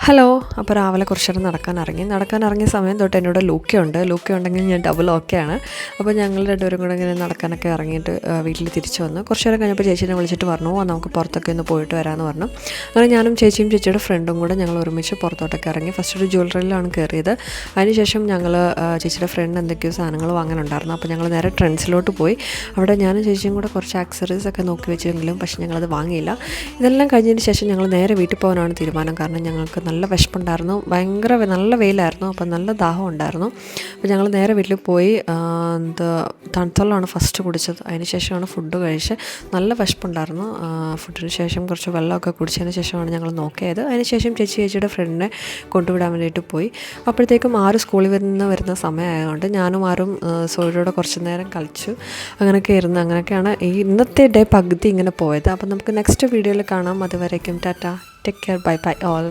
Hello. അപ്പോൾ രാവിലെ കുറച്ച് നേരം നടക്കാനിറങ്ങിയ സമയം തൊട്ട് എന്നോട് ലൂക്ക ഉണ്ടെങ്കിൽ ഞാൻ ഡബിൾ ഓക്കെയാണ്. അപ്പോൾ ഞങ്ങൾ രണ്ടുപേരും കൂടെ ഇങ്ങനെ നടക്കാനൊക്കെ ഇറങ്ങിയിട്ട് വീട്ടിൽ തിരിച്ചു വന്നു. കുറച്ച് നേരം കഴിഞ്ഞപ്പോൾ ചേച്ചീനെ വിളിച്ചിട്ട് പറഞ്ഞു നമുക്ക് പുറത്തൊക്കെ ഒന്ന് പോയിട്ട് വരാമെന്ന് പറഞ്ഞു. അങ്ങനെ ഞാനും ചേച്ചിയും ചേച്ചിയുടെ ഫ്രണ്ടും കൂടെ ഞങ്ങൾ ഒരുമിച്ച് പുറത്തോട്ടൊക്കെ ഇറങ്ങി. ഫസ്റ്റ് ഒരു ജ്വല്ലറിയിലാണ് കയറിയത്. അതിനുശേഷം ഞങ്ങൾ ചേച്ചിയുടെ ഫ്രണ്ട് എന്തൊക്കെയോ സാധനങ്ങൾ വാങ്ങാനുണ്ടായിരുന്നു. അപ്പോൾ ഞങ്ങൾ നേരെ ട്രെൻഡ്സിലോട്ട് പോയി. അവിടെ ഞാനും ചേച്ചിയും കൂടെ കുറച്ച് ആക്സറീസൊക്കെ നോക്കി വെച്ചെങ്കിലും പക്ഷേ ഞങ്ങളത് വാങ്ങിയില്ല. ഇതെല്ലാം കഴിഞ്ഞതിന് ശേഷം ഞങ്ങൾ നേരെ വീട്ടിൽ പോകാനാണ് തീരുമാനം. കാരണം ഞങ്ങൾക്ക് നല്ല വിശപ്പുണ്ടായിരുന്നു, നല്ല വെയിലായിരുന്നു, അപ്പം നല്ല ദാഹം ഉണ്ടായിരുന്നു. അപ്പോൾ ഞങ്ങൾ നേരെ വീട്ടിൽ പോയി തണുത്തുള്ളതാണ് ഫസ്റ്റ് കുടിച്ചത്. അതിന് ശേഷമാണ് ഫുഡ് കഴിച്ച്. നല്ല വിശപ്പുണ്ടായിരുന്നു. ഫുഡിന് ശേഷം കുറച്ച് വെള്ളമൊക്കെ കുടിച്ചതിന് ശേഷമാണ് ഞങ്ങൾ നോക്കിയത്. അതിന് ശേഷം ചേച്ചിയുടെ ഫ്രണ്ടിനെ കൊണ്ടുവിടാൻ വേണ്ടിയിട്ട് പോയി. അപ്പോഴത്തേക്കും സ്കൂളിൽ വരുന്ന സമയമായതുകൊണ്ട് ഞാനും സോയിലൂടെ കുറച്ച് നേരം കളിച്ചു. അങ്ങനെയൊക്കെയാണ് ഈ ഇന്നത്തെ ഡേ പകുതി ഇങ്ങനെ പോയത്. അപ്പം നമുക്ക് നെക്സ്റ്റ് വീഡിയോയിൽ കാണാം. അതുവരേക്കും Tata, take care, bye bye all.